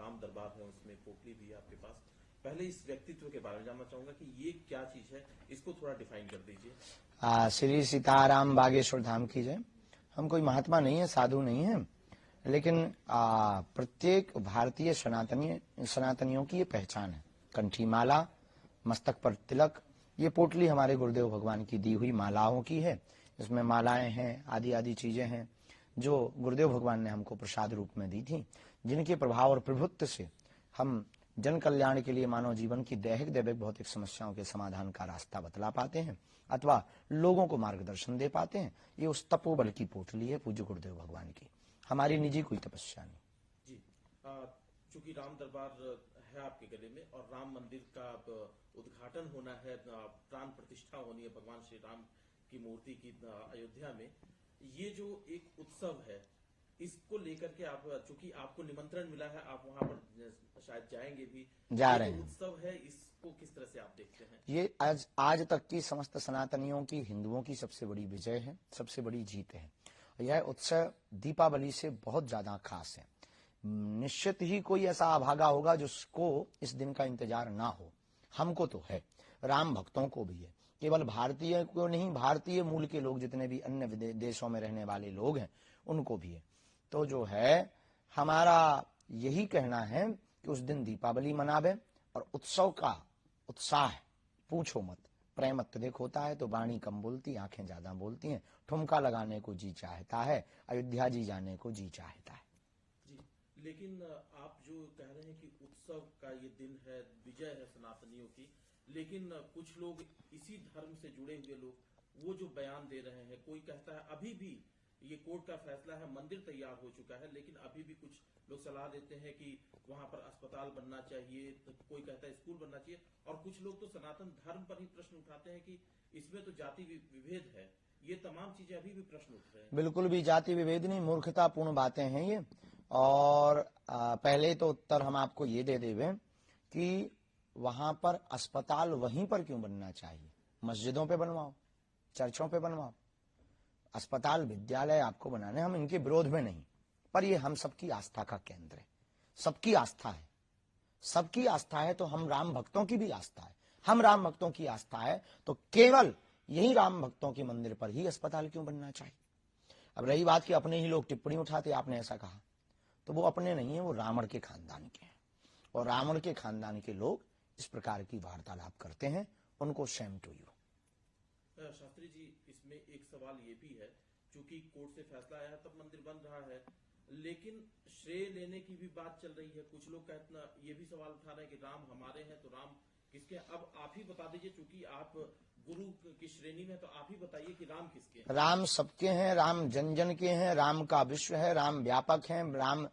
राम दरबार है उसमें पोटली भी है आपके पास। पहले इस व्यक्तित्व के बारे में जानना चाहूंगा कि ये क्या चीज है, इसको थोड़ा डिफाइन कर दीजिए। श्री सीताराम बागेश्वर धाम की जय। हम कोई महात्मा नहीं है, साधु नहीं है, लेकिन प्रत्येक भारतीय सनातनियों की ये पहचान है। कंठी माला, मस्तक पर तिलक, ये पोटली हमारे गुरुदेव भगवान की दी हुई मालाओं की है। इसमें मालाएं हैं, आदि आदि चीजें हैं जो गुरुदेव भगवान ने हमको प्रसाद रूप में दी थी, जिनके प्रभाव और प्रभुत्व से हम जन कल्याण के लिए मानव जीवन की दैहिक दैविक भौतिक समस्याओं के समाधान का रास्ता बतला पाते हैं अथवा लोगों को मार्गदर्शन दे पाते हैं। ये उस तपोबल की पोटली है पूज्य गुरुदेव भगवान की, हमारी निजी कोई तपस्या नहीं जी। चूंकि राम दरबार है आपके गले में और राम मंदिर का उद्घाटन होना है, प्राण प्रतिष्ठा होनी है भगवान श्री राम की मूर्ति की अयोध्या में, ये जो एक उत्सव है इसको लेकर के आप, चूंकि आपको निमंत्रण मिला है, आप वहां पर शायद जाएंगे भी, जा रहे हैं। उत्सव है, इसको किस तरह से आप देखते हैं? ये आज तक की समस्त सनातनियों की, हिंदुओं की सबसे बड़ी विजय है, सबसे बड़ी जीत है। यह उत्सव दीपावली से बहुत ज्यादा खास है। निश्चित ही कोई ऐसा अभागा होगा जिसको इस दिन का इंतजार ना हो। हमको तो है, राम भक्तों को भी है। केवल भारतीय को नहीं, भारतीय मूल के लोग जितने भी अन्य देशों में रहने वाले लोग हैं उनको भी है। तो जो है हमारा यही कहना है कि उस दिन दीपावली मनावे और उत्सव का उत्साह पूछो मत। प्रेम अत्यधिक होता है तो वाणी कम बोलती, आंखें ज्यादा बोलती हैं। ठुमका लगाने को जी चाहता है, अयोध्या जी जाने को जी चाहता है। जी, लेकिन आप जो कह रहे हैं कि उत्सव का ये दिन है, विजय है सनातनियों की, लेकिन कुछ लोग इसी धर्म से जुड़े हुए लोग वो जो बयान दे रहे हैं, कोई कहता है अभी भी ये कोर्ट का फैसला है, मंदिर तैयार हो चुका है, लेकिन अभी भी कुछ लोग सलाह देते हैं कि वहां पर अस्पताल बनना चाहिए, तो कोई कहता है स्कूल बनना चाहिए, और कुछ लोग तो सनातन धर्म पर ही प्रश्न उठाते हैं कि इसमें तो जाति विभेद है। ये तमाम चीजें अभी भी प्रश्न उठ रहे हैं। बिल्कुल भी जाति विभेद नहीं, मूर्खतापूर्ण बातें हैं ये। और पहले तो उत्तर हम आपको ये दे देवे कि वहां पर अस्पताल वहीं पर क्यों बनना चाहिए? मस्जिदों पे बनवाओ, चर्चों पे बनवाओ। अस्पताल, विद्यालय आपको बनाने, हम इनके विरोध में नहीं, पर ये हम सबकी आस्था का केंद्र है। सबकी आस्था है, सबकी आस्था है तो हम राम भक्तों की भी आस्था है। हम राम भक्तों की आस्था है तो केवल यही राम भक्तों के मंदिर पर ही अस्पताल क्यों बनना चाहिए? अब रही बात कि अपने ही लोग टिप्पणी उठाते, आपने ऐसा कहा, तो वो अपने नहीं है, वो रावण के खानदान के हैं। और रावण के खानदान के लोग इस प्रकार की वार्तालाप करते हैं, उनको Shem to you. Shastri ji, इसमें एक सवाल ये भी है, चूंकि कोर्ट से फैसला आया है तब मंदिर बन रहा है, लेकिन श्रेय लेने की भी बात चल रही है। कुछ लोग कहते ये भी सवाल उठा रहे हैं कि राम हमारे हैं तो राम किसके? अब आप ही बता दीजिए, चूंकि आप गुरु की श्रेणी में, तो आप ही बताइए कि राम किसके हैं? राम सबके हैं, राम जन जन के हैं, राम का विश्व है, राम व्यापक है, राम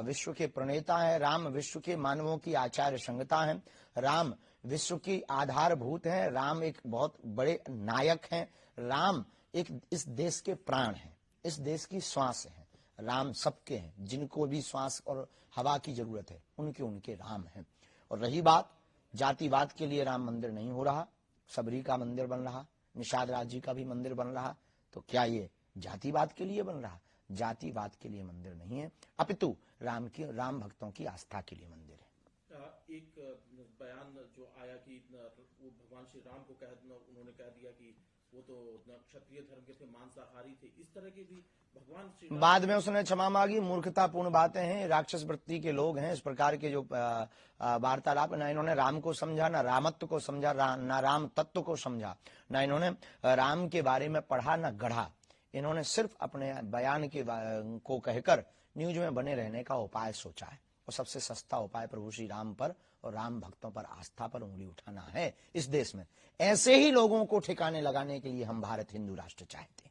विश्व के प्रणेता है, राम विश्व के मानवों की आचार्य संगता है, राम विश्व की आधारभूत है, राम एक बहुत बड़े नायक हैं, राम एक इस देश के प्राण हैं, इस देश की श्वास है। राम सबके हैं, जिनको भी श्वास और हवा की जरूरत है उनके राम हैं। और रही बात जातिवाद के लिए राम मंदिर नहीं हो रहा, सबरी का मंदिर बन रहा, निषाद राज जी का भी मंदिर बन रहा, तो क्या ये जातिवाद के लिए बन रहा? जातिवाद के लिए मंदिर नहीं है, अपितु राम भक्तों की आस्था के लिए मंदिर है। एक बयान जो आया कि वो भगवान श्री राम को उन्होंने कह दिया कि वो तो क्षत्रिय धर्म के थे, मांसाहारी थे, इस तरह के भी भगवान श्री बाद में उसने क्षमा मांगी। मूर्खतापूर्ण बातें हैं, राक्षस वृत्ति के लोग हैं। इस प्रकार के जो वार्तालाप, ना इन्होंने राम को समझा, ना रामत्व को समझा, ना राम तत्व को समझा, ना इन्होंने राम के बारे में पढ़ा, ना गढ़ा। इन्होंने सिर्फ अपने बयान को कहकर न्यूज में बने रहने का उपाय सोचा है, और सबसे सस्ता उपाय प्रभु श्री राम पर और राम भक्तों पर आस्था पर उंगली उठाना है। इस देश में ऐसे ही लोगों को ठिकाने लगाने के लिए हम भारत हिंदू राष्ट्र चाहते हैं।